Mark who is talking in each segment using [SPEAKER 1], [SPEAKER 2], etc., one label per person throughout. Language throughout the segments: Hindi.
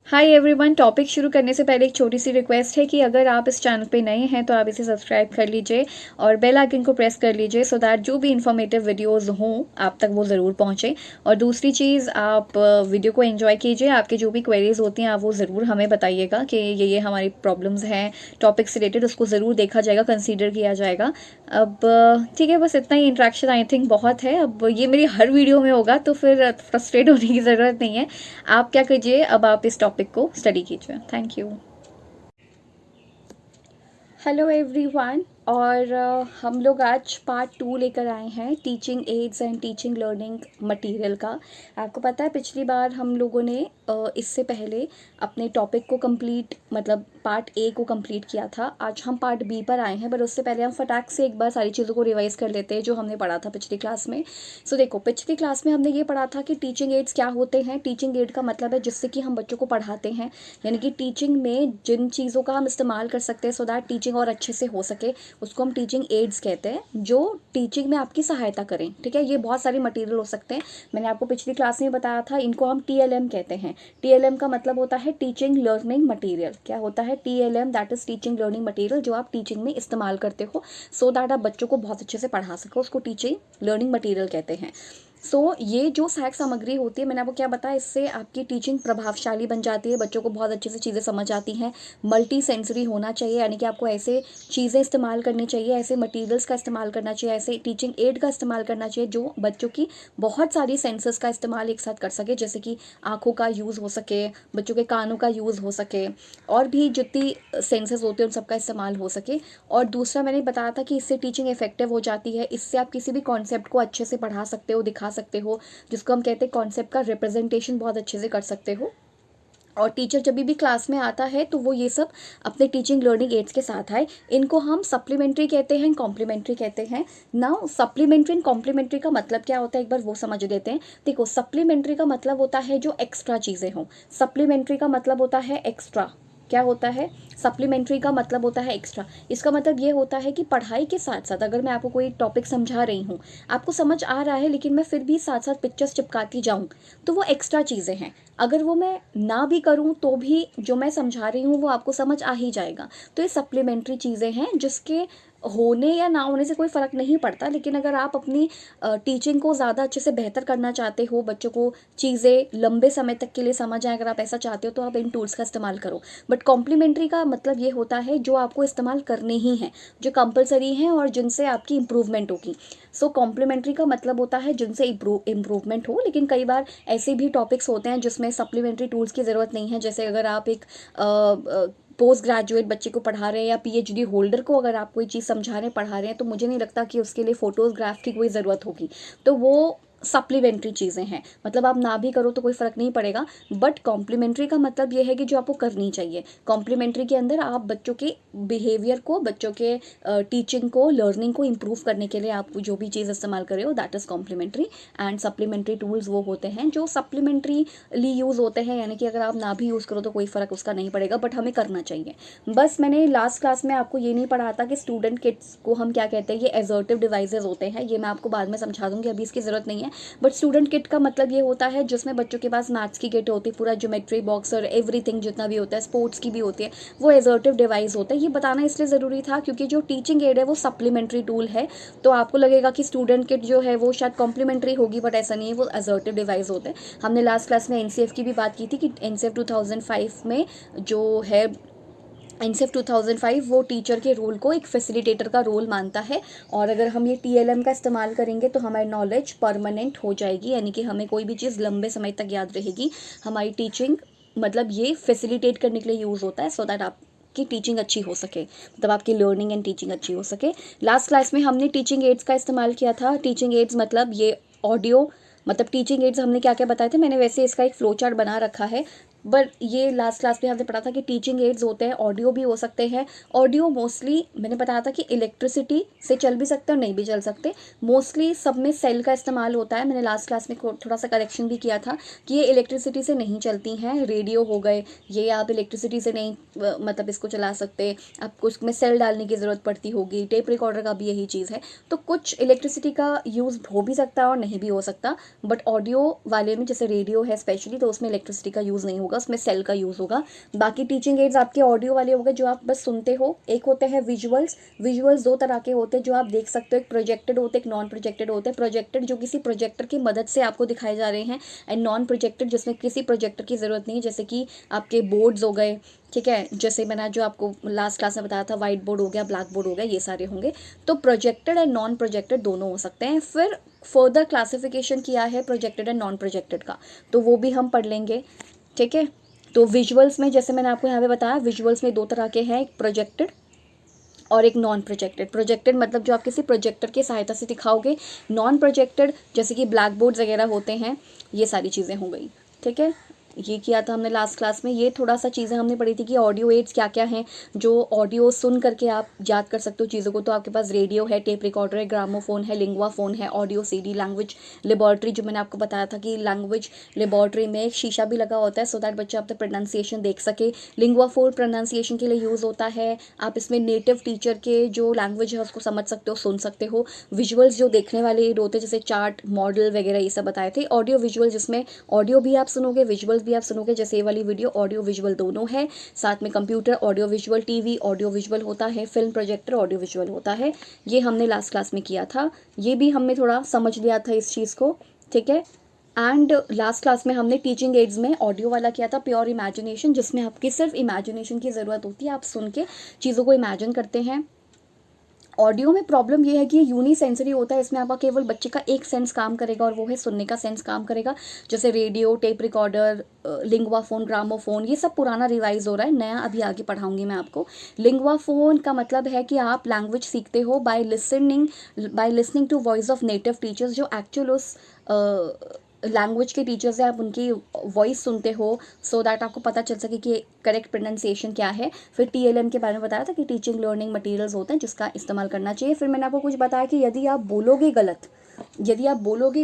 [SPEAKER 1] Hi everyone. टॉपिक शुरू करने से पहले एक छोटी सी रिक्वेस्ट है कि अगर आप इस चैनल पे नए हैं तो आप इसे सब्सक्राइब कर लीजिए और बेल आइकन को प्रेस कर लीजिए सो दैट जो भी इंफॉर्मेटिव वीडियोस हों आप तक वो ज़रूर पहुंचे। और दूसरी चीज़, आप वीडियो को एंजॉय कीजिए। आपके जो भी क्वेरीज होती हैं आप वो ज़रूर हमें बताइएगा कि ये हमारी प्रॉब्लम्स हैं टॉपिक से रिलेटेड, उसको ज़रूर देखा जाएगा, कंसीडर किया जाएगा। अब ठीक है, बस इतना ही इंट्रैक्शन आई थिंक बहुत है। अब ये मेरी हर वीडियो में होगा तो फिर फ्रस्ट्रेट होने की ज़रूरत नहीं है। आप क्या कीजिए, अब आप इस टॉपिक को स्टडी कीजिए। Thank you. Hello everyone. और हम लोग आज पार्ट 2 लेकर आए हैं teaching ads and teaching learning material का। आपको पता है पिछली बार हम लोगों ने इससे पहले अपने टॉपिक को कंप्लीट मतलब पार्ट ए को कंप्लीट किया था। आज हम पार्ट बी पर आए हैं, पर उससे पहले हम फटाक से एक बार सारी चीज़ों को रिवाइज कर लेते हैं जो हमने पढ़ा था पिछली क्लास में। सो देखो, पिछली क्लास में हमने ये पढ़ा था कि टीचिंग एड्स क्या होते हैं। टीचिंग एड का मतलब है जिससे कि हम बच्चों को पढ़ाते हैं, यानी कि टीचिंग में जिन चीज़ों का हम इस्तेमाल कर सकते हैं सो दैट टीचिंग और अच्छे से हो सके, उसको हम टीचिंग एड्स कहते हैं, जो टीचिंग में आपकी सहायता करें। ठीक है, ये बहुत सारे मटेरियल हो सकते हैं। मैंने आपको पिछली क्लास में बताया था, इनको हम टीएलएम कहते हैं। टीएलएम का मतलब होता है टीचिंग लर्निंग मटेरियल। क्या होता है TLM? That is teaching learning material, जो आप टीचिंग में इस्तेमाल करते हो सो दैट आप बच्चों को बहुत अच्छे से पढ़ा सको, उसको टीचिंग लर्निंग मटेरियल कहते हैं। ये जो सहायक सामग्री होती है, मैंने आपको क्या बताया, इससे आपकी टीचिंग प्रभावशाली बन जाती है, बच्चों को बहुत अच्छे से चीज़ें समझ आती हैं। मल्टी सेंसरी होना चाहिए, यानी कि आपको ऐसे चीज़ें इस्तेमाल करनी चाहिए, ऐसे मटेरियल्स का इस्तेमाल करना चाहिए, ऐसे टीचिंग एड का इस्तेमाल करना चाहिए जो बच्चों की बहुत सारी सेंसर्स का इस्तेमाल एक साथ कर सके, जैसे कि आँखों का यूज़ हो सके, बच्चों के कानों का यूज़ हो सके, और भी जितनी सेंसर्स होते हैं उन सबका इस्तेमाल हो सके। और दूसरा मैंने बताया था कि इससे टीचिंग इफेक्टिव हो जाती है, इससे आप किसी भी कॉन्सेप्ट को अच्छे से पढ़ा सकते हो, दिखा सकते हो, जिसको हम कहते हैं कॉन्सेप्ट का रिप्रेजेंटेशन बहुत अच्छे से कर सकते हो। और टीचर जब भी क्लास में आता है तो वो ये सब अपने टीचिंग लर्निंग एड्स के साथ आए। इनको हम सप्लीमेंट्री कहते हैं, कॉम्प्लीमेंट्री कहते हैं। नाउ सप्लीमेंट्री एंड कॉम्प्लीमेंट्री का मतलब क्या होता है, एक बार वो समझ लेते हैं। देखो, सप्लीमेंट्री का मतलब होता है जो एक्स्ट्रा चीज़ें हों। सप्लीमेंट्री का मतलब होता है एक्स्ट्रा। क्या होता है? सप्लीमेंट्री का मतलब होता है एक्स्ट्रा। इसका मतलब ये होता है कि पढ़ाई के साथ साथ अगर मैं आपको कोई टॉपिक समझा रही हूँ, आपको समझ आ रहा है, लेकिन मैं फिर भी साथ साथ पिक्चर्स चिपकाती जाऊँ, तो वो एक्स्ट्रा चीज़ें हैं। अगर वो मैं ना भी करूँ तो भी जो मैं समझा रही हूँ वो आपको समझ आ ही जाएगा। तो ये सप्लीमेंट्री चीज़ें हैं जिसके होने या ना होने से कोई फ़र्क नहीं पड़ता, लेकिन अगर आप अपनी टीचिंग को ज़्यादा अच्छे से बेहतर करना चाहते हो, बच्चों को चीज़ें लंबे समय तक के लिए समझ आए, अगर आप ऐसा चाहते हो तो आप इन टूल्स का इस्तेमाल करो। बट कॉम्प्लीमेंट्री का मतलब ये होता है जो आपको इस्तेमाल करने ही हैं, जो कंपलसरी हैं और जिनसे आपकी इम्प्रूवमेंट होगी। कॉम्प्लीमेंट्री का मतलब होता है जिनसे इम्प्रूवमेंट हो, लेकिन कई बार ऐसे भी टॉपिक्स होते हैं जिसमें सप्लीमेंट्री टूल्स की ज़रूरत नहीं है। जैसे अगर आप एक पोस्ट ग्रेजुएट बच्चे को पढ़ा रहे हैं या पीएचडी होल्डर को अगर आप कोई चीज़ समझा रहे हैं, पढ़ा रहे हैं, तो मुझे नहीं लगता कि उसके लिए फोटोग्राफ की कोई ज़रूरत होगी। तो वो सप्लीमेंट्री चीज़ें हैं, मतलब आप ना भी करो तो कोई फ़र्क नहीं पड़ेगा। बट कॉम्प्लीमेंट्री का मतलब ये है कि जो आपको करनी चाहिए। कॉम्प्लीमेंट्री के अंदर आप बच्चों के बिहेवियर को, बच्चों के टीचिंग को, लर्निंग को इम्प्रूव करने के लिए आप जो भी चीज़ इस्तेमाल कर रहे हो, that is complementary. And supplementary tools वो होते हैं जो सप्लीमेंट्रीली यूज़ होते हैं, यानी कि अगर आप ना भी यूज़ करो तो कोई फ़र्क उसका नहीं पड़ेगा, बट हमें करना चाहिए। बस मैंने लास्ट क्लास में आपको ये नहीं पढ़ा था कि स्टूडेंट किट्स को हम क्या कहते हैं। ये एजर्टिव डिवाइसेज होते हैं, ये मैं आपको बाद में समझा दूंगी, अभी इसकी ज़रूरत नहीं है। बट स्टूडेंट किट का मतलब ये होता है जिसमें बच्चों के पास मैथ्स की किट होती है, पूरा ज्योमेट्री बॉक्स और एवरीथिंग जितना भी होता है, स्पोर्ट्स की भी होती है, वो एजर्टिव डिवाइस होता है। ये बताना इसलिए ज़रूरी था क्योंकि जो टीचिंग एड है वो सप्लीमेंट्री टूल है। तो आपको लगेगा कि स्टूडेंट किट जो है वो शायद कॉम्प्लीमेंट्री होगी, बट ऐसा नहीं है, वो एजर्टिव डिवाइस होते हैं। हमने लास्ट क्लास में एनसीएफ की भी बात की थी कि एनसीएफ 2005 में जो है, एनसीएफ 2005 वो टीचर के रोल को एक फैसिलिटेटर का रोल मानता है। और अगर हम ये टीएलएम का इस्तेमाल करेंगे तो हमारी नॉलेज परमानेंट हो जाएगी, यानी कि हमें कोई भी चीज़ लंबे समय तक याद रहेगी। हमारी टीचिंग मतलब ये फैसिलिटेट करने के लिए यूज़ होता है सो दैट आप की टीचिंग अच्छी हो सके, मतलब आपकी लर्निंग एंड टीचिंग अच्छी हो सके। लास्ट क्लास में हमने टीचिंग एड्स का इस्तेमाल किया था। टीचिंग एड्स मतलब ये ऑडियो, मतलब टीचिंग एड्स हमने क्या क्या बताए थे, मैंने वैसे इसका एक फ्लो चार्ट बना रखा है। बट ये लास्ट क्लास में हमने पढ़ा था कि टीचिंग एड्स होते हैं, ऑडियो भी हो सकते हैं। ऑडियो मोस्टली मैंने बताया था कि इलेक्ट्रिसिटी से चल भी सकते हैं और नहीं भी चल सकते। मोस्टली सब में सेल का इस्तेमाल होता है। मैंने लास्ट क्लास में थोड़ा सा करेक्शन भी किया था कि ये इलेक्ट्रिसिटी से नहीं चलती हैं। रेडियो हो गए, ये आप इलेक्ट्रिसिटी से नहीं मतलब इसको चला सकते, आपको इसमें सेल डालने की ज़रूरत पड़ती होगी। टेप रिकॉर्डर का भी यही चीज़ है। तो कुछ इलेक्ट्रिसिटी का यूज़ हो भी सकता है और नहीं भी हो सकता, बट ऑडियो वाले में जैसे रेडियो है स्पेशली, तो उसमें इलेक्ट्रिसिटी का यूज़ नहीं होगा। होगा उसमें सेल का यूज़ होगा। बाकी टीचिंग एड्स आपके ऑडियो वाले हो गए जो आप बस सुनते हो। एक होते हैं विजुअल्स। विजुअल्स दो तरह के होते हैं जो आप देख सकते हो, एक प्रोजेक्टेड होते हैं, एक नॉन प्रोजेक्टेड होते हैं। प्रोजेक्टेड जो किसी प्रोजेक्टर की मदद से आपको दिखाए जा रहे हैं, एंड नॉन प्रोजेक्टेड जिसमें किसी प्रोजेक्टर की ज़रूरत नहीं है, जैसे कि आपके बोर्ड्स हो गए, ठीक है, जैसे मैंने जो आपको लास्ट क्लास में बताया था, वाइट बोर्ड हो गया, ब्लैक बोर्ड हो गया, ये सारे होंगे। तो प्रोजेक्टेड एंड नॉन प्रोजेक्टेड दोनों हो सकते हैं। फिर फर्दर क्लासिफिकेशन किया है प्रोजेक्टेड एंड नॉन प्रोजेक्टेड का, तो वो भी हम पढ़ लेंगे, ठीक है। तो विजुअल्स में जैसे मैंने आपको यहाँ पे बताया, विजुअल्स में दो तरह के हैं, एक प्रोजेक्टेड और एक नॉन प्रोजेक्टेड। प्रोजेक्टेड मतलब जो आप किसी प्रोजेक्टर की सहायता से दिखाओगे। नॉन प्रोजेक्टेड जैसे कि ब्लैक बोर्ड्स वगैरह होते हैं, ये सारी चीज़ें हो गई, ठीक है। ये किया था हमने लास्ट क्लास में। ये थोड़ा सा चीज़ें हमने पढ़ी थी कि ऑडियो एड्स क्या क्या हैं, जो ऑडियो सुन करके आप याद कर सकते हो चीज़ों को। तो आपके पास रेडियो है, टेप रिकॉर्डर है, ग्रामोफोन है, लिंगवा फ़ोन है, ऑडियो सीडी, लैंग्वेज लेबॉर्ट्री, जो मैंने आपको बताया था कि लैंग्वेज लेबॉर्ट्री में एक शीशा भी लगा होता है सो दैट बच्चा अपना प्रोनाउंसिएशन देख सके। लिंगवा फ़ोन प्रोनाउंसिएशन के लिए यूज़ होता है। आप इसमें नेटिव टीचर के जो लैंग्वेज है उसको समझ सकते हो, सुन सकते हो। विजुअल्स जो देखने वाले एड होते हैं, जैसे चार्ट, मॉडल वगैरह, ये सब बताए थे। ऑडियो विजुअल जिसमें ऑडियो भी आप सुनोगे, विजुअल्स भी आप सुनोगे, जैसे ये वाली वीडियो ऑडियो विजुअल दोनों है। साथ में computer audio visual, TV audio visual होता है, फिल्म प्रोजेक्टर ऑडियो विजुअल होता है। ये हमने लास्ट क्लास में किया था, ये भी हमने थोड़ा समझ लिया था इस चीज़ को, ठीक है। एंड लास्ट क्लास में हमने टीचिंग एड्स में ऑडियो वाला किया था प्योर इमेजिनेशन, जिसमें आपकी सिर्फ इमेजिनेशन की ज़रूरत होती है, आप सुन के चीज़ों को इमेजिन करते हैं। ऑडियो में प्रॉब्लम ये है कि ये यूनिसेंसरी होता है, इसमें आपका केवल बच्चे का एक सेंस काम करेगा और वो है सुनने का सेंस काम करेगा। जैसे radio, tape recorder, lingua phone, gramophone, ये सब पुराना रिवाइज हो रहा है, नया अभी आगे पढ़ाऊंगी मैं आपको। लिंगवा फ़ोन का मतलब है कि आप लैंग्वेज सीखते हो by listening to voice of native teachers, जो एक्चुअल उस लैंग्वेज के टीचर्स हैं, आप उनकी वॉइस सुनते हो सो दैट आपको पता चल सके कि करेक्ट प्रोनाउंसिएशन क्या है। फिर TLM के बारे में बताया था कि टीचिंग लर्निंग मटेरियल्स होते हैं जिसका इस्तेमाल करना चाहिए। फिर मैंने आपको कुछ बताया कि यदि आप बोलोगे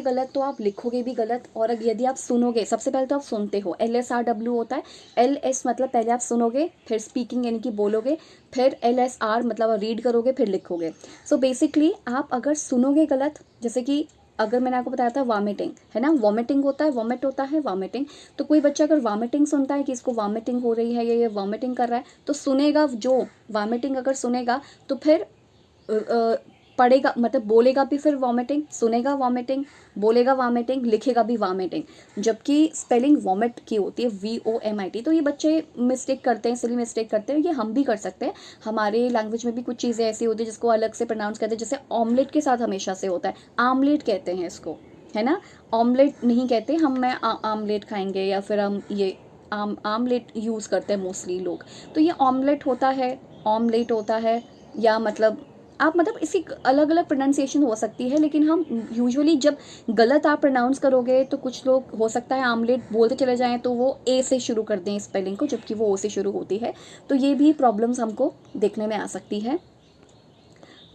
[SPEAKER 1] गलत तो आप लिखोगे भी गलत, और यदि आप सुनोगे, सबसे पहले तो आप सुनते हो, LSRW होता है। LS मतलब पहले आप सुनोगे, फिर स्पीकिंग यानी कि बोलोगे, फिर LSR मतलब आप रीड करोगे, फिर लिखोगे। सो बेसिकली आप अगर सुनोगे गलत, जैसे कि अगर मैंने आपको बताया था वॉमिटिंग है ना, वॉमिटिंग होता है, वॉमिट होता है, वॉमिटिंग। तो कोई बच्चा अगर वॉमिटिंग सुनता है कि इसको वॉमिटिंग हो रही है या ये वॉमिटिंग कर रहा है, तो सुनेगा, जो वॉमिटिंग अगर सुनेगा तो फिर पढ़ेगा, मतलब बोलेगा भी फिर वॉमिटिंग, सुनेगा वॉमिटिंग, बोलेगा वॉमिटिंग, लिखेगा भी वॉमिटिंग। जबकि स्पेलिंग वॉमिट की होती है, VOMIT। तो ये बच्चे मिस्टेक करते हैं, सिली मिस्टेक करते हैं, ये हम भी कर सकते हैं। हमारे लैंग्वेज में भी कुछ चीज़ें ऐसी होती है जिसको अलग से प्रोनाउंस करते हैं, जैसे ऑमलेट के साथ हमेशा से होता है, आमलेट कहते हैं इसको, है ना। ऑमलेट नहीं कहते हम, मैं आमलेट खाएंगे, या फिर हम ये आमलेट यूज़ करते हैं मोस्टली लोग। तो ये ऑमलेट होता है, ऑमलेट होता है, या मतलब आप मतलब इसकी अलग अलग प्रोनाउंसिएशन हो सकती है, लेकिन हम यूजुअली जब गलत आप प्रोनाउंस करोगे तो कुछ लोग हो सकता है आमलेट बोलते चले जाएं तो वो A से शुरू कर दें स्पेलिंग को, जबकि वो O से शुरू होती है। तो ये भी प्रॉब्लम्स हमको देखने में आ सकती है।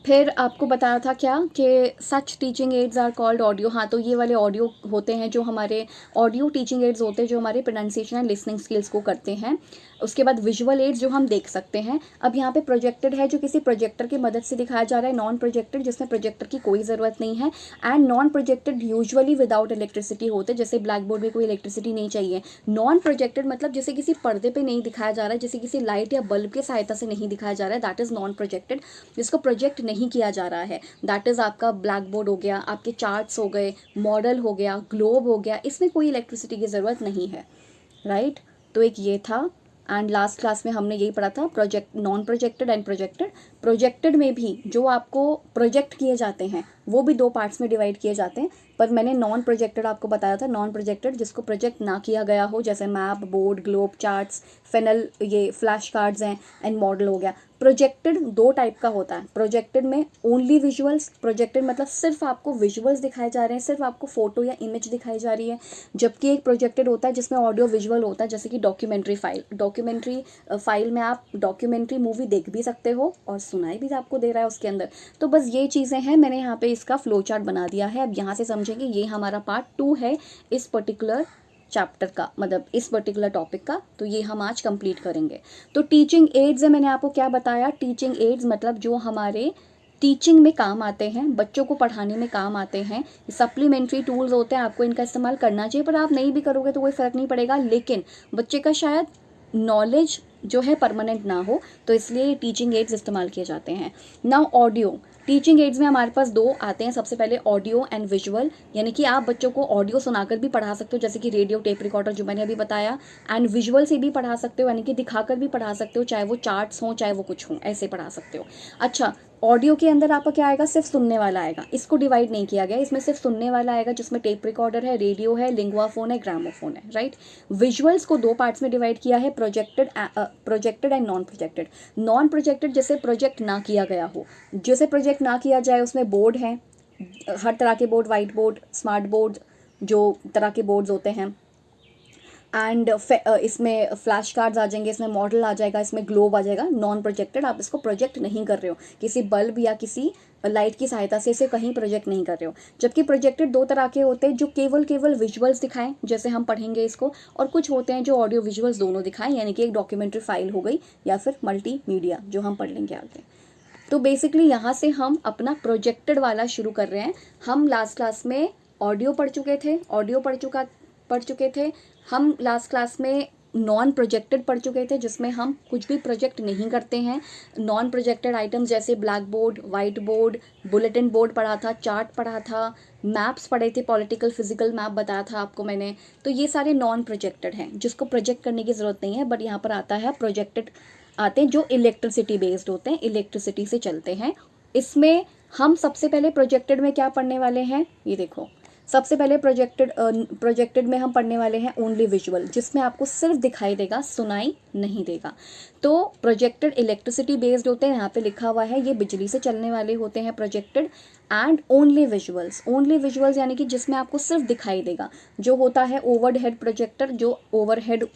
[SPEAKER 1] फिर आपको बताया था क्या कि such teaching aids are called audio. हाँ, तो ये वाले ऑडियो होते हैं जो हमारे ऑडियो टीचिंग एड्स होते हैं, जो हमारे प्रोनाउंसिएशन एंड लिसनिंग स्किल्स को करते हैं। उसके बाद विजुअल एड्स जो हम देख सकते हैं। अब यहाँ पे प्रोजेक्टेड है जो किसी प्रोजेक्टर की मदद से दिखाया जा रहा है, नॉन प्रोजेक्टेड जिसमें प्रोजेक्टर की कोई ज़रूरत नहीं है, and non projected usually without electricity होते हैं, जैसे ब्लैक बोर्ड में कोई इलेक्ट्रिसिटी नहीं चाहिए। नॉन प्रोजेक्टेड मतलब जैसे किसी पर्दे पे नहीं दिखाया जा रहा है, जैसे किसी लाइट या बल्ब की सहायता से नहीं दिखाया जा रहा है, दैट इज़ नॉन प्रोजेक्टेड, जिसको प्रोजेक्ट नहीं किया जा रहा है। दैट इज़ आपका ब्लैक बोर्ड हो गया, आपके चार्ट्स हो गए, मॉडल हो गया, ग्लोब हो गया, इसमें कोई इलेक्ट्रिसिटी की ज़रूरत नहीं है, राइट। तो एक ये था। एंड लास्ट क्लास में हमने यही पढ़ा था project, non projected and projected. Projected में भी जो आपको प्रोजेक्ट किए जाते हैं वो भी दो पार्ट्स में डिवाइड किए जाते हैं, पर मैंने नॉन प्रोजेक्टेड आपको बताया था। नॉन प्रोजेक्टेड जिसको प्रोजेक्ट ना किया गया हो, जैसे मैप, बोर्ड, ग्लोब, चार्ट्स, फेनल, ये फ्लैश कार्ड्स हैं, एंड मॉडल हो गया। प्रोजेक्टेड दो टाइप का होता है। प्रोजेक्टेड में ओनली विजुअल्स, प्रोजेक्टेड मतलब सिर्फ आपको विजुअल्स दिखाए जा रहे हैं, सिर्फ आपको फोटो या इमेज दिखाई जा रही है। जबकि एक प्रोजेक्टेड होता है जिसमें ऑडियो विजुअल होता है, जैसे कि डॉक्यूमेंट्री फाइल में आप डॉक्यूमेंट्री मूवी देख भी सकते हो और सुनाई भी आपको दे रहा है उसके अंदर। तो बस ये चीज़ें हैं, मैंने यहाँ पे इसका फ्लो चार्ट बना दिया है। अब यहाँ से समझेंगे, ये हमारा पार्ट 2 है इस पर्टिकुलर चैप्टर का, मतलब इस पर्टिकुलर टॉपिक का। तो ये हम आज कंप्लीट करेंगे। तो टीचिंग एड्स है, मैंने आपको क्या बताया, टीचिंग एड्स मतलब जो हमारे टीचिंग में काम आते हैं, बच्चों को पढ़ाने में काम आते हैं। सप्लीमेंट्री टूल्स होते हैं, आपको इनका इस्तेमाल करना चाहिए, पर आप नहीं भी करोगे तो कोई फ़र्क नहीं पड़ेगा, लेकिन बच्चे का शायद नॉलेज जो है परमानेंट ना हो, तो इसलिए टीचिंग एड्स इस्तेमाल किए जाते हैं। नाउ ऑडियो, टीचिंग एड्स में हमारे पास दो आते हैं। सबसे पहले ऑडियो एंड विजुअल, यानी कि आप बच्चों को ऑडियो सुनाकर भी पढ़ा सकते हो, जैसे कि रेडियो, टेप रिकॉर्डर जो मैंने अभी बताया, एंड विजुअल से भी पढ़ा सकते हो, यानी कि दिखाकर भी पढ़ा सकते हो, चाहे वो चार्ट्स हों चाहे वो कुछ हों, ऐसे पढ़ा सकते हो। अच्छा, ऑडियो के अंदर आपका क्या आएगा, सिर्फ सुनने वाला आएगा, इसको डिवाइड नहीं किया गया, इसमें सिर्फ सुनने वाला आएगा, जिसमें टेप रिकॉर्डर है, रेडियो है, लिंगुआ फोन है, ग्रामोफोन है, राइट। विजुअल्स को दो पार्ट्स में डिवाइड किया है, projected and non projected. Non projected जैसे प्रोजेक्ट ना किया गया हो, जैसे प्रोजेक्ट ना किया जाए उसमें बोर्ड है, हर तरह के board, white board, smart board, जो तरह के बोर्ड्स होते हैं, एंड इसमें फ्लैश कार्ड्स आ जाएंगे, इसमें मॉडल आ जाएगा, इसमें ग्लोब आ जाएगा। नॉन प्रोजेक्टेड, आप इसको प्रोजेक्ट नहीं कर रहे हो, किसी बल्ब या किसी लाइट की सहायता से इसे कहीं प्रोजेक्ट नहीं कर रहे हो। जबकि प्रोजेक्टेड दो तरह के होते हैं, जो केवल विजुअल्स दिखाएं, जैसे हम पढ़ेंगे इसको, और कुछ होते हैं जो ऑडियो विजुअल्स दोनों दिखाएं, यानी कि एक डॉक्यूमेंट्री फाइल हो गई या फिर मल्टीमीडिया, जो हम पढ़ लेंगे आगे। तो बेसिकली यहाँ से हम अपना प्रोजेक्टेड वाला शुरू कर रहे हैं। हम लास्ट क्लास में ऑडियो पढ़ चुके थे, पढ़ चुके थे। हम लास्ट क्लास में नॉन प्रोजेक्टेड पढ़ चुके थे, जिसमें हम कुछ भी प्रोजेक्ट नहीं करते हैं। नॉन प्रोजेक्टेड आइटम्स जैसे black board, white board, bulletin board पढ़ा था, चार्ट पढ़ा था, मैप्स पढ़े थे, पॉलिटिकल फिजिकल मैप बताया था आपको मैंने। तो ये सारे नॉन प्रोजेक्टेड हैं, जिसको प्रोजेक्ट करने की ज़रूरत नहीं है, बट यहाँ पर आता है प्रोजेक्टेड आते हैं, जो इलेक्ट्रिसिटी बेस्ड होते हैं, इलेक्ट्रिसिटी से चलते हैं। इसमें हम सबसे पहले प्रोजेक्टेड में क्या पढ़ने वाले हैं, ये देखो। सबसे पहले प्रोजेक्टेड में हम पढ़ने वाले हैं ओनली विजुअल, जिसमें आपको सिर्फ दिखाई देगा, सुनाई नहीं देगा। तो प्रोजेक्टेड इलेक्ट्रिसिटी बेस्ड होते हैं, यहाँ पे लिखा हुआ है, ये बिजली से चलने वाले होते हैं प्रोजेक्टेड। एंड ओनली विजुअल्स यानी कि जिसमें आपको सिर्फ दिखाई देगा, जो होता है ओवरहेड प्रोजेक्टर, जो ओवरहेड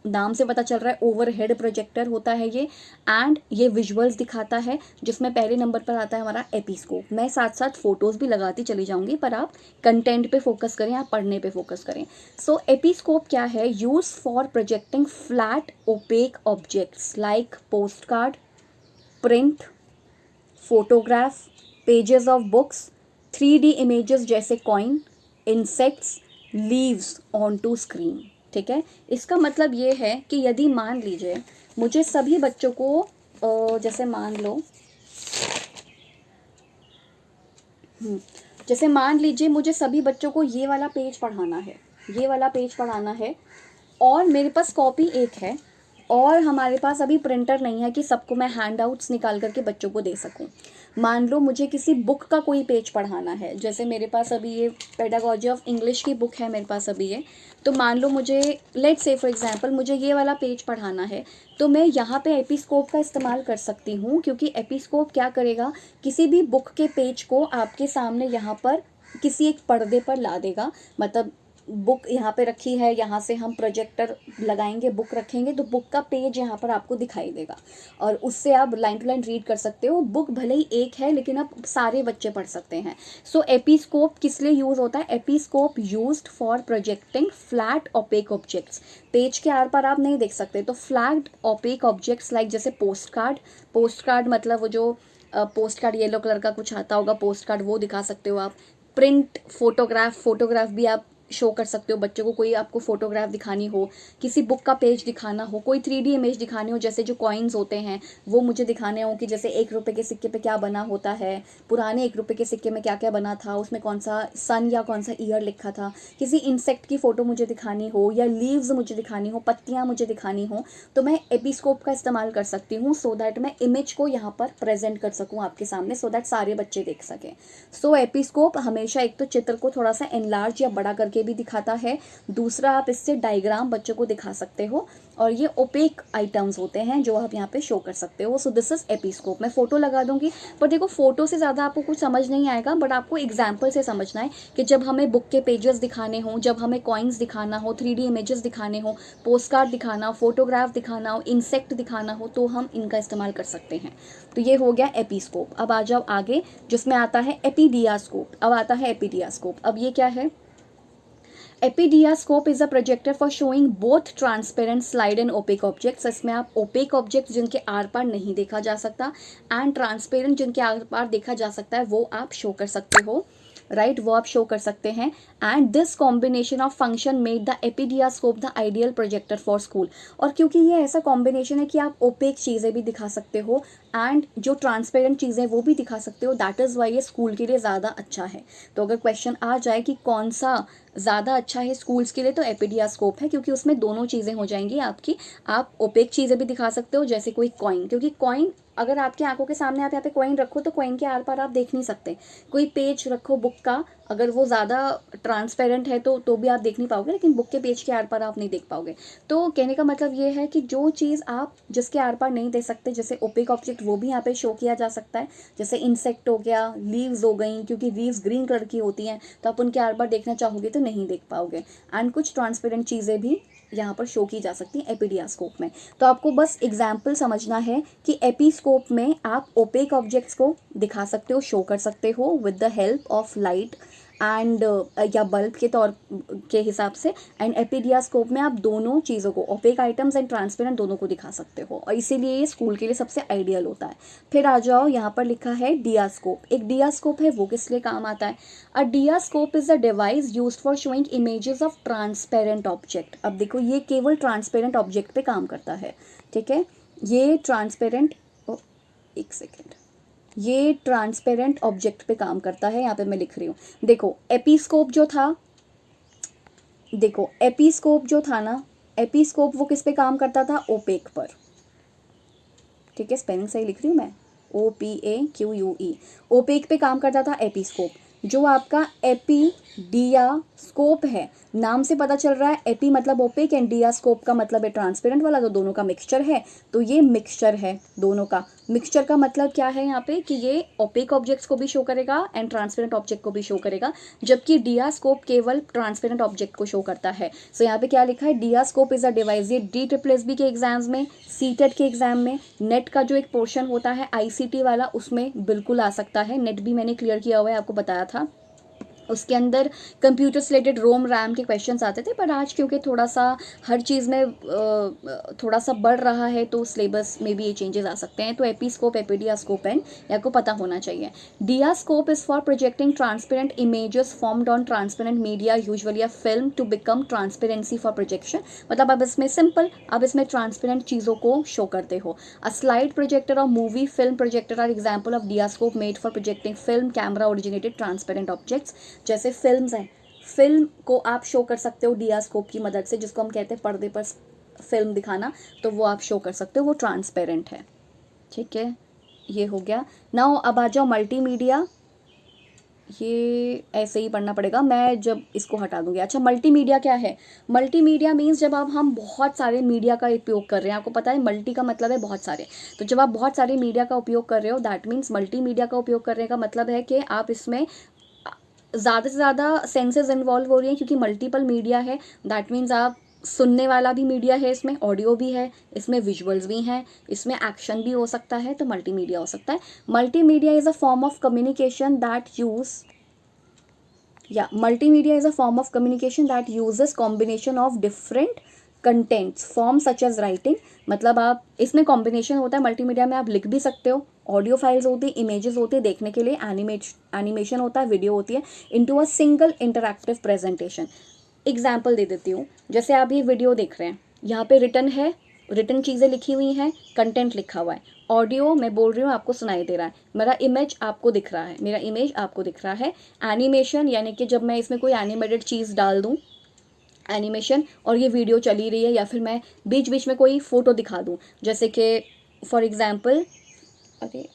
[SPEAKER 1] नाम से पता चल रहा है, ओवरहेड प्रोजेक्टर होता है ये। एंड ये विजुअल्स दिखाता है, जिसमें पहले नंबर पर आता है हमारा एपिस्कोप। मैं साथ साथ फोटोज़ भी लगाती चली जाऊंगी, पर आप कंटेंट पे फोकस करें, आप पढ़ने पे फोकस करें। सो एपिस्कोप क्या है, use for projecting flat opaque objects like post card, print, photograph, pages of books, 3D images जैसे coin, insects, leaves on to screen. ठीक है, इसका मतलब ये है कि यदि मान लीजिए मुझे सभी बच्चों को जैसे मान लीजिए मुझे सभी बच्चों को ये वाला पेज पढ़ाना है, और मेरे पास कॉपी एक है, और हमारे पास अभी प्रिंटर नहीं है कि सबको मैं हैंड आउट्स निकाल करके बच्चों को दे सकूं। मान लो मुझे किसी बुक का कोई पेज पढ़ाना है, जैसे मेरे पास अभी ये पेडागॉजी ऑफ इंग्लिश की बुक है मेरे पास अभी ये। तो मान लो मुझे, लेट्स से फॉर एग्जांपल, मुझे ये वाला पेज पढ़ाना है, तो मैं यहाँ पे एपिस्कोप का इस्तेमाल कर सकती हूँ, क्योंकि एपिस्कोप क्या करेगा, किसी भी बुक के पेज को आपके सामने यहाँ पर किसी एक पर्दे पर ला देगा। मतलब बुक यहाँ पे रखी है, यहाँ से हम प्रोजेक्टर लगाएंगे, बुक रखेंगे, तो बुक का पेज यहाँ पर आपको दिखाई देगा, और उससे आप लाइन टू लाइन रीड कर सकते हो। बुक भले ही एक है, लेकिन अब सारे बच्चे पढ़ सकते हैं। सो एपिस्कोप किस लिए यूज़ होता है, episcope used for projecting flat opaque objects. Page के आर पार आप नहीं देख सकते, तो फ्लैट ओपेक ऑब्जेक्ट्स लाइक जैसे पोस्ट कार्ड मतलब वो जो पोस्ट कार्ड येलो कलर का कुछ आता होगा, पोस्ट कार्ड, वो दिखा सकते हो आप। प्रिंट, फोटोग्राफ भी आप शो कर सकते हो बच्चों को, कोई आपको फोटोग्राफ दिखानी हो, किसी बुक का पेज दिखाना हो, कोई 3D इमेज दिखानी हो, जैसे जो कॉइन्स होते हैं वो मुझे दिखाने हो कि जैसे 1 रुपये के सिक्के पे क्या बना होता है, पुराने 1 रुपये के सिक्के में क्या क्या बना था, उसमें कौन सा सन या कौन सा ईयर लिखा था, किसी इंसेक्ट की फ़ोटो मुझे दिखानी हो, या लीव्स मुझे दिखानी हो, पत्तियाँ मुझे दिखानी हो, तो मैं एपिस्कोप का इस्तेमाल कर सकती हूँ, सो दैट मैं इमेज को यहाँ पर प्रेजेंट कर सकूँ आपके सामने, सो दैट सारे बच्चे देख सकें। सो एपिस्कोप हमेशा एक तो चित्र को थोड़ा सा एनलार्ज या बड़ा करके भी दिखाता है, दूसरा आप इससे डायग्राम बच्चों को दिखा सकते हो, और ये ओपेक आइटम्स होते हैं जो आप यहाँ पे शो कर सकते हो। So this is episcope. मैं फोटो लगा दूंगी, पर देखो फोटो से ज़्यादा आपको कुछ समझ नहीं आएगा, बट आपको एग्जाम्पल से समझना है कि जब हमें बुक के पेजेस दिखाने हों, जब हमें कॉइन्स दिखाना हो, 3D इमेजेस दिखाने हो, पोस्ट कार्ड दिखाना हो, फोटोग्राफ दिखाना हो, इंसेक्ट दिखाना हो, तो हम इनका इस्तेमाल कर सकते हैं। तो ये हो गया एपिस्कोप। अब आ जाओ आगे, जिसमें आता है एपीडियास्कोप। अब आता है एपीडियास्कोप। अब ये क्या है, epidiascope is a projector for showing both transparent slide and opaque objects. इसमें आप ओपेक ऑब्जेक्ट्स जिनके आर पार नहीं देखा जा सकता एंड ट्रांसपेरेंट जिनके आर पार देखा जा सकता है वो आप शो कर सकते हो, राइट, वो आप शो कर सकते हैं। And this combination of function made the epidiascope the ideal projector for school. और क्योंकि ये ऐसा कॉम्बिनेशन है कि आप ओपेक चीज़ें भी दिखा सकते हो एंड जो ट्रांसपेरेंट चीज़ें वो भी दिखा सकते हो, दैट इज़ वाई ये स्कूल के लिए ज़्यादा अच्छा है। तो अगर क्वेश्चन आ जाए कि कौन सा ज़्यादा अच्छा है स्कूल्स के लिए, तो एपीडियास्कोप है, क्योंकि उसमें दोनों चीज़ें हो जाएंगी आपकी। आप ओपेक चीज़ें भी दिखा सकते हो जैसे कोई कॉइन, क्योंकि कॉइन अगर आपकी आंखों के सामने आप यहाँ पे कॉइन रखो तो कॉइन के आर पार आप देख नहीं सकते। कोई पेज रखो बुक का, अगर वो ज़्यादा ट्रांसपेरेंट है तो भी आप देख नहीं पाओगे, लेकिन बुक के पेज के आर पार आप नहीं देख पाओगे। तो कहने का मतलब ये है कि जो चीज़ आप जिसके आर पार नहीं देख सकते, जैसे ओपेक ऑब्जेक्ट, वो भी यहाँ पे शो किया जा सकता है। जैसे इंसेक्ट हो गया, लीव्स हो गई, क्योंकि लीव्स ग्रीन कलर की होती हैं तो आप उनके आर पार देखना चाहोगे तो नहीं देख पाओगे। एंड कुछ ट्रांसपेरेंट चीज़ें भी यहाँ पर शो की जा सकती है एपीडियास्कोप में। तो आपको बस एग्जाम्पल समझना है कि एपीस्कोप में आप ओपेक ऑब्जेक्ट्स को दिखा सकते हो, शो कर सकते हो with the help of light and या बल्ब के तौर के हिसाब से। एंड एपीडियास्कोप में आप दोनों चीज़ों को, ओपेक आइटम्स एंड ट्रांसपेरेंट, दोनों को दिखा सकते हो, और इसीलिए ये स्कूल के लिए सबसे आइडियल होता है। फिर आ जाओ, यहाँ पर लिखा है डियास्कोप। एक डियास्कोप है, वो किस लिए काम आता है? A diascope is a device used for showing images of transparent object. अब देखो, ये केवल ट्रांसपेरेंट ऑब्जेक्ट पे काम करता है, ठीक है। ये ट्रांसपेरेंट, एक सेकेंड, ये ट्रांसपेरेंट ऑब्जेक्ट पे काम करता है। यहाँ पे मैं लिख रही हूँ, देखो एपीस्कोप जो था, देखो एपीस्कोप जो था ना, एपीस्कोप वो किस पे काम करता था? ओपेक पर, ठीक है, स्पेलिंग सही लिख रही हूँ मैं, OPAQUE, ओपेक पे काम करता था एपीस्कोप। जो आपका एपीडियास्कोप है, नाम से पता चल रहा है, एपी मतलब ओपेक एंड डियास्कोप का मतलब है ट्रांसपेरेंट वाला, तो दोनों का मिक्सचर है। तो ये मिक्सचर है दोनों का। मिक्सचर का मतलब क्या है यहाँ पे कि ये ओपेक ऑब्जेक्ट्स को भी शो करेगा एंड ट्रांसपेरेंट ऑब्जेक्ट को भी शो करेगा, जबकि डियास्कोप केवल ट्रांसपेरेंट ऑब्जेक्ट को शो करता है। सो यहाँ पे क्या लिखा है? डियास्कोप इज अ डिवाइस। ये DSSB के एग्जाम्स में, सीटेट के एग्जाम में, नेट का जो एक पोर्शन होता है ICT वाला, उसमें बिल्कुल आ सकता है। नेट भी मैंने क्लियर किया हुआ है, आपको बताया था। उसके अंदर कंप्यूटर से रिलेटेड रोम रैम के क्वेश्चंस आते थे, पर आज क्योंकि थोड़ा सा हर चीज़ में थोड़ा सा बढ़ रहा है, तो सिलेबस में भी ये चेंजेस आ सकते हैं। तो एपीस्कोप, एपीडियास्कोप एंड आपको पता होना चाहिए। Diascope is for projecting transparent images formed on transparent media, usually a film, to become transparency for projection. मतलब अब इसमें सिंपल, अब इसमें ट्रांसपेरेंट चीज़ों को शो करते हो। अ स्लाइड प्रोजेक्टर और movie film projector are example of diascope made for projecting film camera originated transparent objects. जैसे फिल्म्स हैं, फिल्म को आप शो कर सकते हो डियास्कोप की मदद से, जिसको हम कहते हैं पर्दे पर फिल्म दिखाना, तो वो आप शो कर सकते हो, वो ट्रांसपेरेंट है, ठीक है। ये हो गया। नाउ अब आ जाओ मल्टीमीडिया। ये ऐसे ही पढ़ना पड़ेगा, मैं जब इसको हटा दूंगी। अच्छा, मल्टीमीडिया क्या है? मल्टीमीडिया मीन्स जब अब हम बहुत सारे मीडिया का उपयोग कर रहे हैं। आपको पता है मल्टी का मतलब है बहुत सारे, तो जब आप बहुत सारे मीडिया का उपयोग कर रहे हो, दैट मीन्स मल्टीमीडिया का उपयोग करने का मतलब है कि आप इसमें ज़्यादा से ज़्यादा सेंसेस इन्वॉल्व हो रही हैं, क्योंकि मल्टीपल मीडिया है। दैट मीन्स आप सुनने वाला भी मीडिया है, इसमें ऑडियो भी है, इसमें विजुअल्स भी हैं, इसमें एक्शन भी हो सकता है, तो मल्टीमीडिया हो सकता है। Multimedia is a form of communication multimedia is a form of communication that uses combination of different contents form such as writing। मतलब आप इसमें कॉम्बिनेशन होता है मल्टीमीडिया में, आप लिख भी सकते हो, ऑडियो फाइल्स होती है, इमेजेस होती है देखने के लिए, एनिमेशन होता है, वीडियो होती है, into a single interactive presentation. Example दे देती हूँ, जैसे आप ये वीडियो देख रहे हैं, यहाँ पे रिटन है, रिटन चीज़ें लिखी हुई हैं, कंटेंट लिखा हुआ है। ऑडियो मैं बोल रही हूँ, आपको सुनाई दे रहा है, मेरा इमेज आपको दिख रहा है, मेरा इमेज आपको दिख रहा है। एनिमेशन यानी कि जब मैं इसमें कोई एनिमेटेड चीज़ डाल दूँ, एनिमेशन, और ये वीडियो चली रही है, या फिर मैं बीच बीच में कोई फ़ोटो दिखा दूँ, जैसे कि फॉर एग्ज़ाम्पल, अरे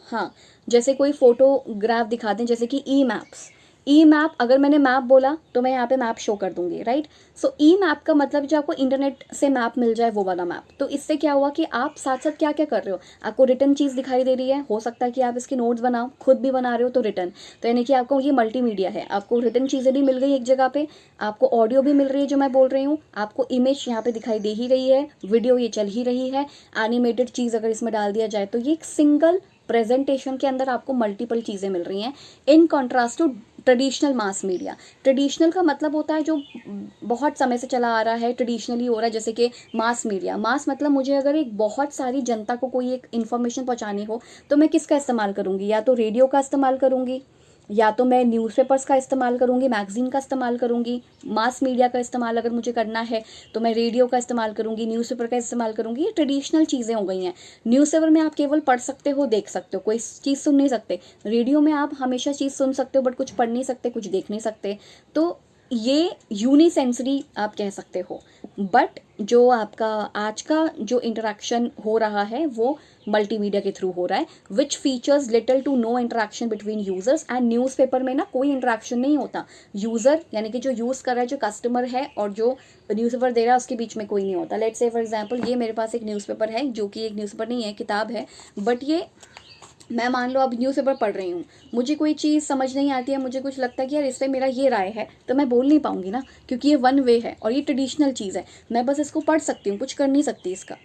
[SPEAKER 1] हाँ, जैसे कोई फोटोग्राफ दिखा दें, जैसे कि ई मैप, अगर मैंने मैप बोला तो मैं यहाँ पे मैप शो कर दूंगी, राइट। सो ई मैप का मतलब जो आपको इंटरनेट से मैप मिल जाए, वो वाला मैप। तो इससे क्या हुआ कि आप साथ साथ क्या क्या कर रहे हो, आपको रिटर्न चीज़ दिखाई दे रही है, हो सकता है कि आप इसके नोट्स बनाओ, खुद भी बना रहे हो, तो रिटर्न, तो यानी कि आपको ये मल्टीमीडिया है। आपको रिटर्न चीज़ें भी मिल गई एक जगह पे, आपको ऑडियो भी मिल रही है जो मैं बोल रही हूँ, आपको इमेज यहाँ पे दिखाई दे ही रही है, वीडियो ये चल ही रही है, एनिमेटेड चीज़ अगर इसमें डाल दिया जाए, तो ये एक सिंगल प्रेजेंटेशन के अंदर आपको मल्टीपल चीज़ें मिल रही हैं। In contrast traditional mass media, traditional का मतलब होता है जो बहुत समय से चला आ रहा है, ट्रेडिशनली हो रहा है, जैसे कि मास मीडिया। मास मतलब मुझे अगर एक बहुत सारी जनता को कोई एक इन्फॉर्मेशन पहुंचानी हो तो मैं किसका इस्तेमाल करूँगी, या तो रेडियो का इस्तेमाल करूँगी, या तो मैं न्यूज़पेपर्स का इस्तेमाल करूँगी, मैगज़ीन का इस्तेमाल करूँगी। मास मीडिया का इस्तेमाल अगर मुझे करना है तो मैं रेडियो का इस्तेमाल करूँगी, न्यूज़पेपर का इस्तेमाल करूँगी। ये ट्रेडिशनल चीज़ें हो गई हैं। न्यूज़पेपर में आप केवल पढ़ सकते हो, देख सकते हो, कोई चीज़ सुन नहीं सकते। रेडियो में आप हमेशा चीज़ सुन सकते हो बट कुछ पढ़ नहीं सकते, कुछ देख नहीं सकते। तो ये यूनिसेंसरी आप कह सकते हो। बट जो आपका आज का जो इंटरेक्शन हो रहा है वो मल्टीमीडिया के थ्रू हो रहा है, which features little to no interaction between users. And newspaper में ना कोई इंटरेक्शन नहीं होता, यूज़र यानी कि जो यूज़ कर रहा है, जो कस्टमर है और जो न्यूज़पेपर दे रहा है उसके बीच में कोई नहीं होता। लेट्स से फॉर एग्जांपल ये मेरे पास एक न्यूज़पेपर है, जो कि एक न्यूज़पेपर नहीं है, किताब है, बट ये मैं मान लो अब न्यूज़पेपर पढ़ रही हूँ, मुझे कोई चीज़ समझ नहीं आती है, मुझे कुछ लगता है कि यार इस पर मेरा ये राय है, तो मैं बोल नहीं पाऊंगी ना, क्योंकि ये वन वे है और ये ट्रेडिशनल चीज़ है। मैं बस इसको पढ़ सकती हूँ, कुछ कर नहीं सकती इसका,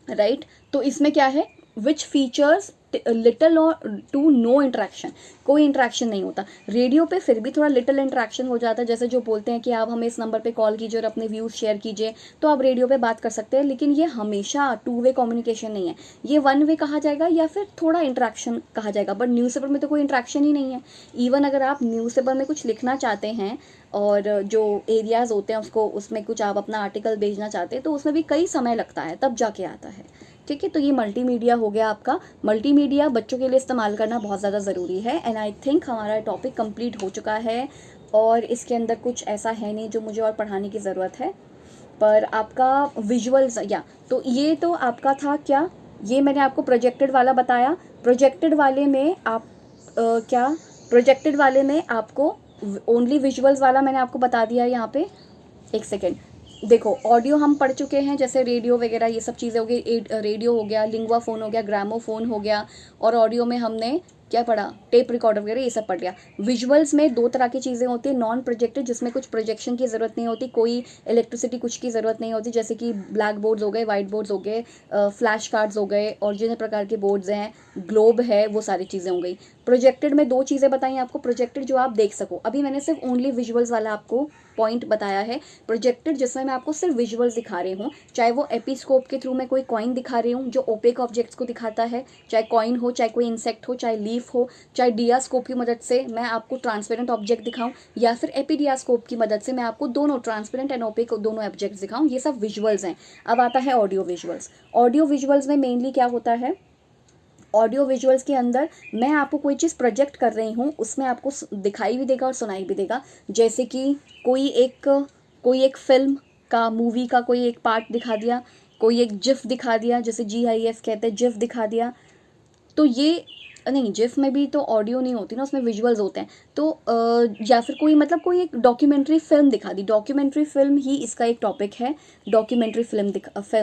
[SPEAKER 1] राइट। तो इसमें क्या है, विच फीचर्स लिटल और टू नो इंटरेक्शन, कोई इंटरेक्शन नहीं होता। रेडियो पे फिर भी थोड़ा लिटिल इंटरेक्शन हो जाता है, जैसे जो बोलते हैं कि आप हमें इस नंबर पे कॉल कीजिए और अपने व्यूज़ शेयर कीजिए, तो आप रेडियो पे बात कर सकते हैं। लेकिन ये हमेशा टू वे कम्युनिकेशन नहीं है, ये वन वे कहा जाएगा या फिर थोड़ा इंटरेक्शन कहा जाएगा। बट न्यूज़पेपर में तो कोई इंटरेक्शन ही नहीं है। इवन अगर आप न्यूज़पेपर में कुछ लिखना चाहते हैं और जो एरियाज़ होते हैं उसको, उसमें कुछ आप अपना आर्टिकल भेजना चाहते हैं, तो उसमें भी कई समय लगता है, तब जाके आता है, ठीक है। तो ये मल्टीमीडिया हो गया आपका। मल्टीमीडिया बच्चों के लिए इस्तेमाल करना बहुत ज़्यादा ज़रूरी है। एंड आई थिंक हमारा टॉपिक कंप्लीट हो चुका है और इसके अंदर कुछ ऐसा है नहीं जो मुझे और पढ़ाने की ज़रूरत है। पर आपका विजुअल्स, या तो ये तो आपका था क्या, ये मैंने आपको प्रोजेक्टेड वाला बताया। प्रोजेक्टेड वाले में आप क्या, प्रोजेक्टेड वाले में आपको ओनली विजुअल्स वाला मैंने आपको बता दिया है यहाँ पे। एक सेकेंड, देखो ऑडियो हम पढ़ चुके हैं, जैसे रेडियो वगैरह ये सब चीज़ें हो गई। रेडियो हो गया, लिंगुआ फोन हो गया, ग्रामोफोन हो गया, और ऑडियो में हमने क्या पढ़ा, टेप रिकॉर्डर वगैरह ये सब पढ़ लिया। विजुअल्स में दो तरह की चीज़ें होती है, नॉन प्रोजेक्टेड जिसमें कुछ प्रोजेक्शन की ज़रूरत नहीं होती, कोई इलेक्ट्रिसिटी कुछ की ज़रूरत नहीं होती, जैसे कि ब्लैक बोर्ड्स हो गए, वाइट बोर्ड्स हो गए, फ्लैश कार्ड्स हो गए, और जितने प्रकार के बोर्ड्स हैं, ग्लोब है, वो सारी चीज़ें हो गई। प्रोजेक्टेड में दो चीज़ें बताई आपको, प्रोजेक्टेड जो आप देख सको। अभी मैंने सिर्फ ओनली विजुअल्स वाला आपको पॉइंट बताया है। प्रोजेक्टेड जिसमें मैं आपको सिर्फ विजुअल्स दिखा रही हूँ, चाहे वो एपिस्कोप के थ्रू मैं कोई कॉइन दिखा रही हूँ जो ओपेक ऑब्जेक्ट्स को दिखाता है, चाहे कॉइन हो, चाहे कोई इंसेक्ट हो, चाहे लीफ हो, चाहे डियास्कोप की मदद से मैं आपको ट्रांसपेरेंट ऑब्जेक्ट दिखाऊं, या फिर एपीडियास्कोप की मदद से मैं आपको दोनों ट्रांसपेरेंट एंड ओपेक दोनों ऑब्जेक्ट्स दिखाऊं। ये सब विजुअल्स हैं। अब आता है ऑडियो विजुअल्स। ऑडियो विजुअल्स में मेनली क्या होता है, ऑडियो विजुअल्स के अंदर मैं आपको कोई चीज़ प्रोजेक्ट कर रही हूँ, उसमें आपको दिखाई भी देगा और सुनाई भी देगा। जैसे कि कोई एक फिल्म का, मूवी का कोई एक पार्ट दिखा दिया, कोई एक जिफ दिखा दिया, जैसे GIF कहते हैं, जिफ दिखा दिया। तो ये नहीं, जिफ में भी तो ऑडियो नहीं होती ना, उसमें विजुअल्स होते हैं। तो या फिर कोई मतलब कोई एक डॉक्यूमेंट्री फिल्म दिखा दी, डॉक्यूमेंट्री फिल्म ही इसका एक टॉपिक है। डॉक्यूमेंट्री फिल्म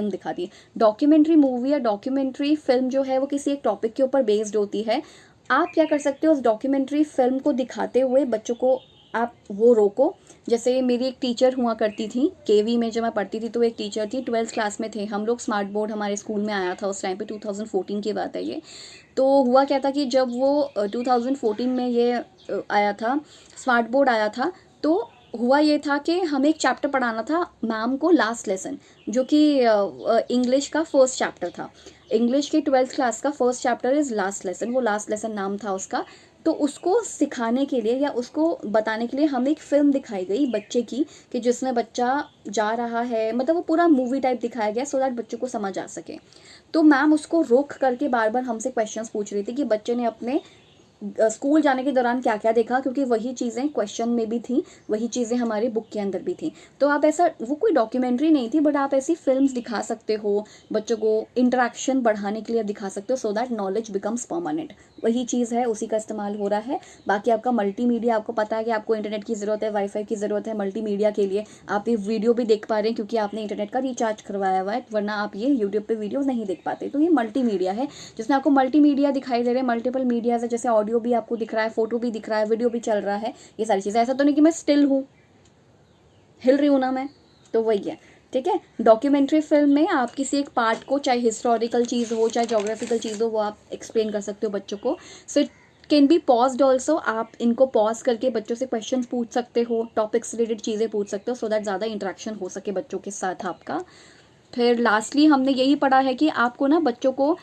[SPEAKER 1] दिखा दी। डॉक्यूमेंट्री मूवी या डॉक्यूमेंट्री फिल्म जो है वो किसी एक टॉपिक के ऊपर बेस्ड होती है। आप क्या कर सकते हो, उस डॉक्यूमेंट्री फिल्म को दिखाते हुए बच्चों को आप वो रोको। जैसे मेरी एक टीचर हुआ करती थी KV में, जब मैं पढ़ती थी तो एक टीचर थी, 12th क्लास में थे हम लोग। स्मार्ट बोर्ड हमारे स्कूल में आया था उस टाइम पे, 2014 की बात है ये। तो हुआ क्या था कि जब वो 2014 में ये आया था, स्मार्ट बोर्ड आया था, तो हुआ ये था कि हमें एक चैप्टर पढ़ाना था मैम को, लास्ट लेसन, जो कि इंग्लिश का फर्स्ट चैप्टर था। इंग्लिश के 12th क्लास का first chapter is last lesson, वो लास्ट लेसन नाम था उसका। तो उसको सिखाने के लिए या उसको बताने के लिए हमें एक फ़िल्म दिखाई गई बच्चे की, कि जिसमें बच्चा जा रहा है, मतलब वो पूरा मूवी टाइप दिखाया गया, सो दैट बच्चों को समझ आ सके। तो मैम उसको रोक करके बार बार हमसे क्वेश्चंस पूछ रही थी कि बच्चे ने अपने स्कूल जाने के दौरान क्या क्या देखा, क्योंकि वही चीज़ें क्वेश्चन में भी थी, वही चीज़ें हमारी बुक के अंदर भी थी। तो आप ऐसा, वो कोई डॉक्यूमेंट्री नहीं थी, बट आप ऐसी फिल्म्स दिखा सकते हो, बच्चों को इंटरेक्शन बढ़ाने के लिए दिखा सकते हो, so that knowledge becomes permanent. वही चीज़ है, उसी का इस्तेमाल हो रहा है। बाकी आपका मल्टीमीडिया, आपको पता है कि आपको इंटरनेट की ज़रूरत है, वाईफाई की ज़रूरत है मल्टीमीडिया के लिए। आप ये वीडियो भी देख पा रहे हैं क्योंकि आपने इंटरनेट का रिचार्ज करवाया हुआ है, वरना आप ये यूट्यूब पे वीडियो नहीं देख पाते। तो ये मल्टीमीडिया है, जिसमें आपको मल्टीमीडिया दिखाई दे रहे हैं, मल्टीपल मीडियाज है, जैसे ऑडियो भी आपको दिख रहा है, फोटो भी दिख रहा है, वीडियो भी चल रहा है, ये सारी चीज़ें। ऐसा तो नहीं कि मैं स्टिल हूँ, हिल रही हूँ ना मैं, तो वही है, ठीक है। डॉक्यूमेंट्री फिल्म में आप किसी एक पार्ट को, चाहे हिस्टोरिकल चीज़ हो, चाहे जोग्राफिकल चीज़ हो, वो आप एक्सप्लेन कर सकते हो बच्चों को। So can be paused also, आप इनको पॉज करके बच्चों से क्वेश्चंस पूछ सकते हो, टॉपिक से रिलेटेड चीज़ें पूछ सकते हो, सो दैट ज़्यादा इंटरेक्शन हो सके बच्चों के साथ आपका। फिर लास्टली हमने यही पढ़ा है कि आपको ना बच्चों को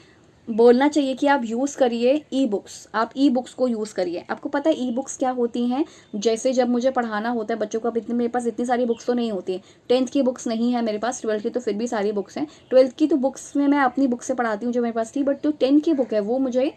[SPEAKER 1] बोलना चाहिए कि आप यूज़ करिए ई बुक्स, आप ई बुक्स को यूज़ करिए। आपको पता है ई बुक्स क्या होती हैं? जैसे जब मुझे पढ़ाना होता है बच्चों को, अब इतने मेरे पास इतनी सारी बुक्स तो नहीं होती है, 10th की बुक्स नहीं है मेरे पास, 12th की तो फिर भी सारी बुक्स हैं। 12th की तो बुक्स में मैं अपनी बुक से पढ़ाती हूँ जो मेरे पास थी, बट जो 10th की बुक है वो मुझे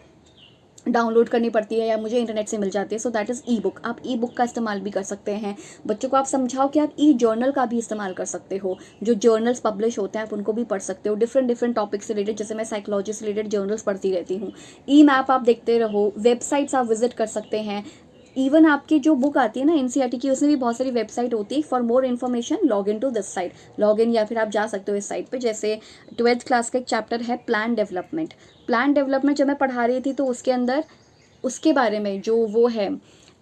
[SPEAKER 1] डाउनलोड करनी पड़ती है या मुझे इंटरनेट से मिल जाती है, so that is E book. आप ई बुक का इस्तेमाल भी कर सकते हैं। बच्चों को आप समझाओ कि आप ई जर्नल का भी इस्तेमाल कर सकते हो, जो जर्नल्स पब्लिश होते हैं आप उनको भी पढ़ सकते हो, डिफरेंट टॉपिक से रिलेटेड। जैसे मैं साइकोलॉजी से रिलेटेड जर्नल्स पढ़ती रहती हूँ। ई मैप आप देखते रहो, वेबसाइट्स आप विजिट कर सकते हैं। इवन आपकी जो बुक आती है ना एनसीईआरटी की, उसमें भी बहुत सारी वेबसाइट होती है। For more information log in to this site, log in या फिर आप जा सकते हो इस साइट पे। जैसे 12th क्लास का एक चैप्टर है प्लान डेवलपमेंट। प्लान डेवलपमेंट जब मैं पढ़ा रही थी तो उसके अंदर उसके बारे में जो वो है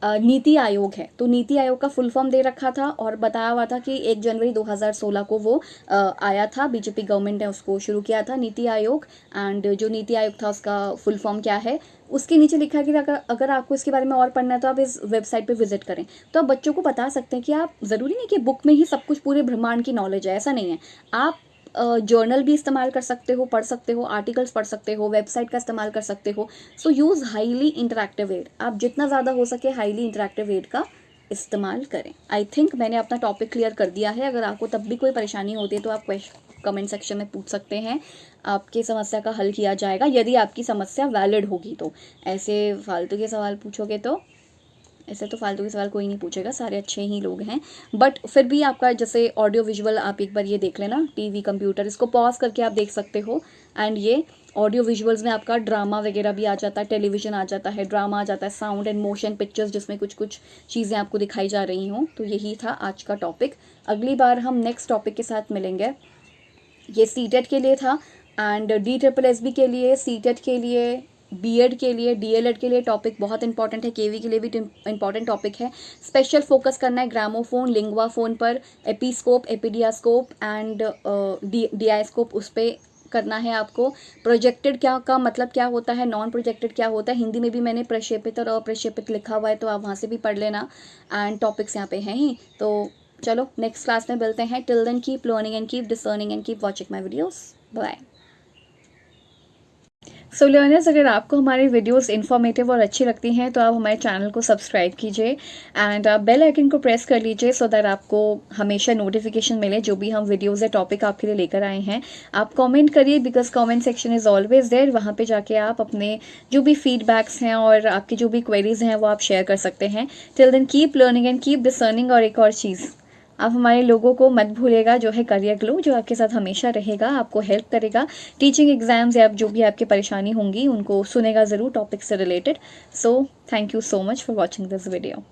[SPEAKER 1] नीति आयोग है, तो नीति आयोग का फुल फॉर्म दे रखा था और बताया हुआ था कि 1 जनवरी 2016 को वो आया था, बीजेपी गवर्नमेंट ने उसको शुरू किया था नीति आयोग। एंड जो नीति आयोग था उसका फुल फॉर्म क्या है उसके नीचे लिखा है कि अगर आपको इसके बारे में और पढ़ना है तो आप इस वेबसाइट पे विजिट करें। तो आप बच्चों को बता सकते हैं कि आप ज़रूरी नहीं कि बुक में ही सब कुछ पूरे ब्रह्मांड की नॉलेज है, ऐसा नहीं है। आप जर्नल भी इस्तेमाल कर सकते हो, पढ़ सकते हो, आर्टिकल्स पढ़ सकते हो, वेबसाइट का इस्तेमाल कर सकते हो। So use highly interactive aid, आप जितना ज़्यादा हो सके हाईली इंटरैक्टिव एड का इस्तेमाल करें। आई थिंक मैंने अपना टॉपिक क्लियर कर दिया है। अगर आपको तब भी कोई परेशानी होती है तो आप कमेंट सेक्शन में पूछ सकते हैं, आपकी समस्या का हल किया जाएगा यदि आपकी समस्या वैलिड होगी। तो ऐसे फालतू के सवाल पूछोगे तो ऐसे तो फालतू के सवाल कोई नहीं पूछेगा, सारे अच्छे ही लोग हैं। बट फिर भी आपका जैसे ऑडियो विजुअल आप एक बार ये देख लेना, टीवी कंप्यूटर इसको पॉज करके आप देख सकते हो। एंड ये ऑडियो विजुअल्स में आपका ड्रामा वगैरह भी आ जाता है, टेलीविज़न आ जाता है, ड्रामा आ जाता है, साउंड एंड मोशन पिक्चर्स जिसमें कुछ कुछ चीज़ें आपको दिखाई जा रही हों। तो यही था आज का टॉपिक। अगली बार हम नेक्स्ट टॉपिक के साथ मिलेंगे। ये सीटेट के लिए था एंड DSSB के लिए, सीटेट के लिए, बीएड के लिए, डीएलएड के लिए टॉपिक बहुत इंपॉर्टेंट है, केवी के लिए भी इंपॉर्टेंट टॉपिक है। स्पेशल फोकस करना है ग्रामोफोन, लिंगवा फोन पर, एपीस्कोप, एपीडियास्कोप एंड डीआईस्कोप उस पर करना है आपको। प्रोजेक्टेड क्या का मतलब क्या होता है, नॉन प्रोजेक्टेड क्या होता है, हिंदी में भी मैंने प्रक्षेपित और अप्रक्षेपित लिखा हुआ है, तो आप वहाँ से भी पढ़ लेना। एंड टॉपिक्स यहाँ पे हैं ही। तो चलो नेक्स्ट क्लास में मिलते हैं। Till then keep learning and keep discerning and keep watching my videos. Bye. So learners, अगर आपको हमारी वीडियोस इन्फॉर्मेटिव और अच्छी लगती हैं तो आप हमारे चैनल को सब्सक्राइब कीजिए एंड आप बेल आइकन को प्रेस कर लीजिए सो दैट आपको हमेशा नोटिफिकेशन मिले जो भी हम वीडियोस या टॉपिक आपके लिए लेकर आए हैं। आप कमेंट करिए because comment section is always there. वहाँ पे जाके आप अपने जो भी फीडबैक्स हैं और आपकी जो भी क्वेरीज हैं वो आप शेयर कर सकते हैं। Till then keep learning and keep discerning. और एक और चीज़, आप हमारे लोगों को मत भूलेगा जो है करियर ग्लो, जो आपके साथ हमेशा रहेगा, आपको हेल्प करेगा टीचिंग एग्जाम्स या जो भी आपकी परेशानी होंगी उनको सुनेगा ज़रूर टॉपिक से related. So thank you so much for watching this video.